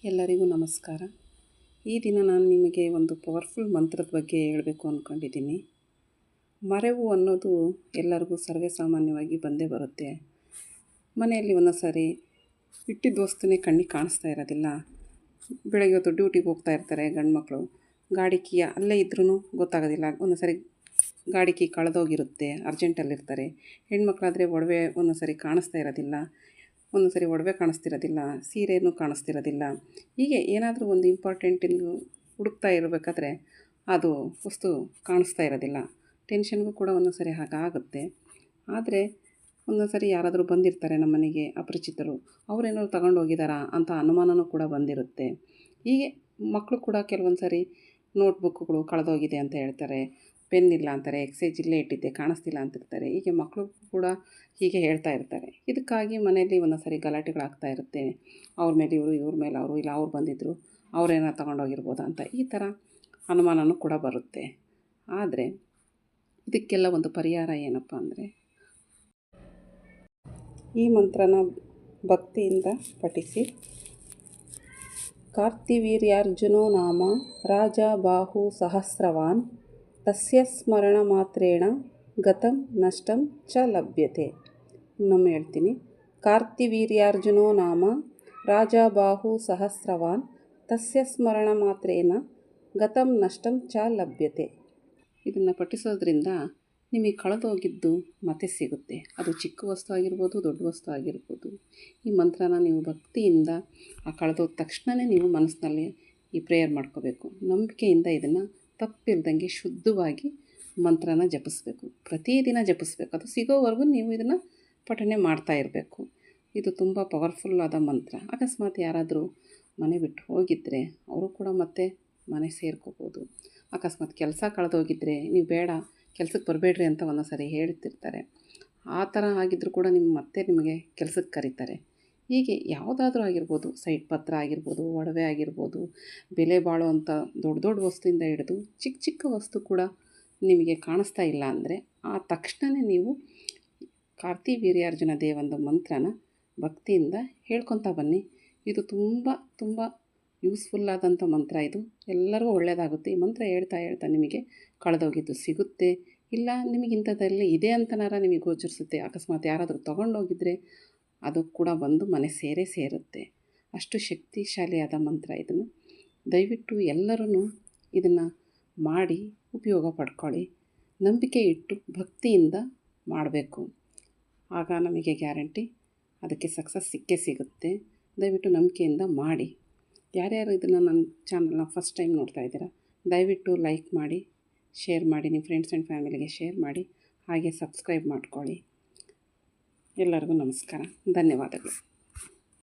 ಎಲ್ಲರಿಗೂ ನಮಸ್ಕಾರ. ಈ ದಿನ ನಾನು ನಿಮಗೆ ಒಂದು ಪವರ್ಫುಲ್ ಮಂತ್ರದ ಬಗ್ಗೆ ಹೇಳಬೇಕು ಅಂದ್ಕೊಂಡಿದ್ದೀನಿ. ಮರೆವು ಅನ್ನೋದು ಎಲ್ಲರಿಗೂ ಸರ್ವೇ ಸಾಮಾನ್ಯವಾಗಿ ಬಂದೇ ಬರುತ್ತೆ. ಮನೆಯಲ್ಲಿ ಒಂದೊಂದು ಸಾರಿ ಇಟ್ಟಿದ್ದ ವಸ್ತುನೇ ಕಣ್ಣಿಗೆ ಕಾಣಿಸ್ತಾ ಇರೋದಿಲ್ಲ. ಬೆಳಗ್ಗೆ ಹೊತ್ತು ಡ್ಯೂಟಿಗೆ ಹೋಗ್ತಾ ಇರ್ತಾರೆ ಗಂಡು ಮಕ್ಕಳು, ಗಾಡಿ ಕೀ ಅಲ್ಲೇ ಇದ್ರೂ ಗೊತ್ತಾಗೋದಿಲ್ಲ. ಒಂದೊಂದು ಸಾರಿ ಗಾಡಿ ಕೀ ಕಳೆದೋಗಿರುತ್ತೆ, ಅರ್ಜೆಂಟಲ್ಲಿರ್ತಾರೆ. ಹೆಣ್ಮಕ್ಳಾದರೆ ಒಡವೆ ಒಂದೊಂದು ಸಾರಿ ಕಾಣಿಸ್ತಾ ಇರೋದಿಲ್ಲ, ಒಂದೊಂದು ಸಾರಿ ಒಡವೆ ಕಾಣಿಸ್ತಿರೋದಿಲ್ಲ, ಸೀರೆನೂ ಕಾಣಿಸ್ತಿರೋದಿಲ್ಲ. ಹೀಗೆ ಏನಾದರೂ ಒಂದು ಇಂಪಾರ್ಟೆಂಟಿಂದು ಹುಡುಕ್ತಾ ಇರಬೇಕಾದ್ರೆ ಅದು ವಸ್ತು ಕಾಣಿಸ್ತಾ ಇರೋದಿಲ್ಲ. ಟೆನ್ಷನ್ಗೂ ಕೂಡ ಒಂದೊಂದು ಸಾರಿ ಹಾಗಾಗುತ್ತೆ. ಆದರೆ ಒಂದೊಂದು ಸಾರಿ ಯಾರಾದರೂ ಬಂದಿರ್ತಾರೆ ನಮ್ಮ ಮನೆಗೆ ಅಪರಿಚಿತರು, ಅವರೇನಾದ್ರು ತಗೊಂಡು ಹೋಗಿದ್ದಾರಾ ಅಂತ ಅನುಮಾನವೂ ಕೂಡ ಬಂದಿರುತ್ತೆ. ಹೀಗೆ ಮಕ್ಕಳು ಕೂಡ ಕೆಲವೊಂದು ಸಾರಿ ನೋಟ್ಬುಕ್ಗಳು ಕಳೆದೋಗಿದೆ ಅಂತ ಹೇಳ್ತಾರೆ, ಪೆನ್ ಇಲ್ಲ ಅಂತಾರೆ, ಎಕ್ಸೈಜ್ ಇಲ್ಲೇ ಇಟ್ಟಿದ್ದೆ ಕಾಣಿಸ್ತಿಲ್ಲ ಅಂತಿರ್ತಾರೆ. ಹೀಗೆ ಮಕ್ಕಳು ಕೂಡ ಹೀಗೆ ಹೇಳ್ತಾ ಇರ್ತಾರೆ. ಇದಕ್ಕಾಗಿ ಮನೆಯಲ್ಲಿ ಒಂದೊಂದು ಸಾರಿ ಗಲಾಟೆಗಳಾಗ್ತಾ ಇರುತ್ತೆ. ಅವ್ರ ಮೇಲೆ ಇವರು, ಇವ್ರ ಮೇಲೆ ಅವರು, ಇಲ್ಲ ಅವ್ರು ಬಂದಿದ್ದರು, ಅವರೇನೋ ತೊಗೊಂಡೋಗಿರ್ಬೋದಾ ಅಂತ ಈ ಥರ ಅನುಮಾನವೂ ಕೂಡ ಬರುತ್ತೆ. ಆದರೆ ಇದಕ್ಕೆಲ್ಲ ಒಂದು ಪರಿಹಾರ ಏನಪ್ಪ ಅಂದರೆ, ಈ ಮಂತ್ರನ ಭಕ್ತಿಯಿಂದ ಪಠಿಸಿ. ಕಾರ್ತಿವೀರ್ಯಾರ್ಜುನೋ ನಾಮ ರಾಜ ಬಾಹು ಸಹಸ್ರವಾನ್ ತಸ್ಯ ಸ್ಮರಣ ಮಾತ್ರೇಣ ಗತಂ ನಷ್ಟಂ ಚ ಲಭ್ಯತೆ. ಇನ್ನೊಮ್ಮೆ ಹೇಳ್ತೀನಿ. ಕಾರ್ತಿವೀರ್ಯಾರ್ಜುನೋ ನಾಮ ರಾಜ ಬಾಹು ಸಹಸ್ರವಾನ್ ತಸ್ಯ ಸ್ಮರಣ ಮಾತ್ರೇನ ಗತಂ ನಷ್ಟಂ ಚ ಲಭ್ಯತೆ. ಇದನ್ನು ಪಠಿಸೋದ್ರಿಂದ ನಿಮಗೆ ಕಳೆದೋಗಿದ್ದು ಮತ್ತೆ ಸಿಗುತ್ತೆ. ಅದು ಚಿಕ್ಕ ವಸ್ತು ಆಗಿರ್ಬೋದು, ದೊಡ್ಡ ವಸ್ತು ಆಗಿರ್ಬೋದು. ಈ ಮಂತ್ರನ ನೀವು ಭಕ್ತಿಯಿಂದ ಆ ಕಳೆದೋದ ತಕ್ಷಣವೇ ನೀವು ಮನಸ್ಸಿನಲ್ಲಿ ಈ ಪ್ರೇಯರ್ ಮಾಡ್ಕೋಬೇಕು. ನಂಬಿಕೆಯಿಂದ ಇದನ್ನು ತಪ್ಪಿಲ್ದಂಗೆ ಶುದ್ಧವಾಗಿ ಮಂತ್ರನ ಜಪಿಸ್ಬೇಕು. ಪ್ರತಿದಿನ ಜಪಿಸ್ಬೇಕು. ಅದು ಸಿಗೋವರೆಗೂ ನೀವು ಇದನ್ನು ಪಠನೆ ಮಾಡ್ತಾ ಇರಬೇಕು. ಇದು ತುಂಬ ಪವರ್ಫುಲ್ ಆದ ಮಂತ್ರ. ಅಕಸ್ಮಾತ್ ಯಾರಾದರೂ ಮನೆ ಬಿಟ್ಟು ಹೋಗಿದ್ದರೆ ಅವರು ಕೂಡ ಮತ್ತೆ ಮನೆ ಸೇರ್ಕೋಬೋದು. ಅಕಸ್ಮಾತ್ ಕೆಲಸ ಕಳೆದೋಗಿದ್ದರೆ ನೀವು ಬೇಡ ಕೆಲಸಕ್ಕೆ ಬರಬೇಡ್ರಿ ಅಂತ ಒಂದೊಂದು ಸಾರಿ ಹೇಳ್ತಿರ್ತಾರೆ. ಆ ಥರ ಆಗಿದ್ದರೂ ಕೂಡ ನಿಮಗೆ ಕೆಲಸಕ್ಕೆ ಕರೀತಾರೆ. ಹೀಗೆ ಯಾವುದಾದ್ರೂ ಆಗಿರ್ಬೋದು, ಸೈಟ್ ಪತ್ರ ಆಗಿರ್ಬೋದು, ಒಡವೆ ಆಗಿರ್ಬೋದು, ಬೆಲೆ ಬಾಳುವಂಥ ದೊಡ್ಡ ದೊಡ್ಡ ವಸ್ತುವಿಂದ ಹಿಡಿದು ಚಿಕ್ಕ ಚಿಕ್ಕ ವಸ್ತು ಕೂಡ ನಿಮಗೆ ಕಾಣಿಸ್ತಾ ಇಲ್ಲ ಅಂದರೆ ಆ ತಕ್ಷಣವೇ ನೀವು ಕಾರ್ತಿವೀರ್ಯಾರ್ಜುನ ದೇವಂದು ಮಂತ್ರನ ಭಕ್ತಿಯಿಂದ ಹೇಳ್ಕೊತಾ ಬನ್ನಿ. ಇದು ತುಂಬ ತುಂಬ ಯೂಸ್ಫುಲ್ಲಾದಂಥ ಮಂತ್ರ. ಇದು ಎಲ್ಲರಿಗೂ ಒಳ್ಳೆಯದಾಗುತ್ತೆ. ಈ ಮಂತ್ರ ಹೇಳ್ತಾ ಹೇಳ್ತಾ ನಿಮಗೆ ಕಳೆದೋಗಿದ್ದು ಸಿಗುತ್ತೆ. ಇಲ್ಲ ನಿಮಗೆ ಇಂಥದ್ದೆಲ್ಲ ಇದೆ ಅಂತನಾರ ನಿಮಗೆ ಗೋಚರಿಸುತ್ತೆ. ಅಕಸ್ಮಾತ್ ಯಾರಾದರೂ ತೊಗೊಂಡೋಗಿದ್ದರೆ ಅದು ಕೂಡ ಬಂದು ಮನೆ ಸೇರುತ್ತೆ. ಅಷ್ಟು ಶಕ್ತಿಶಾಲಿಯಾದ ಮಂತ್ರ. ಇದನ್ನು ದಯವಿಟ್ಟು ಎಲ್ಲರೂ ಇದನ್ನು ಮಾಡಿ ಉಪಯೋಗ ಪಡ್ಕೊಳ್ಳಿ. ನಂಬಿಕೆ ಇಟ್ಟು ಭಕ್ತಿಯಿಂದ ಮಾಡಬೇಕು. ಆಗ ನಮಗೆ ಗ್ಯಾರಂಟಿ ಅದಕ್ಕೆ ಸಕ್ಸಸ್ ಸಿಕ್ಕೇ ಸಿಗುತ್ತೆ. ದಯವಿಟ್ಟು ನಂಬಿಕೆಯಿಂದ ಮಾಡಿ. ಯಾರ್ಯಾರು ಇದನ್ನು ನನ್ನ ಚಾನಲ್ನ ಫಸ್ಟ್ ಟೈಮ್ ನೋಡ್ತಾ ಇದ್ದೀರಾ, ದಯವಿಟ್ಟು ಲೈಕ್ ಮಾಡಿ, ಶೇರ್ ಮಾಡಿ, ನಿಮ್ಮ ಫ್ರೆಂಡ್ಸ್ ಆ್ಯಂಡ್ ಫ್ಯಾಮಿಲಿಗೆ ಶೇರ್ ಮಾಡಿ, ಹಾಗೆ ಸಬ್ಸ್ಕ್ರೈಬ್ ಮಾಡ್ಕೊಳ್ಳಿ. ಎಲ್ಲರಿಗೂ ನಮಸ್ಕಾರ, ಧನ್ಯವಾದಗಳು.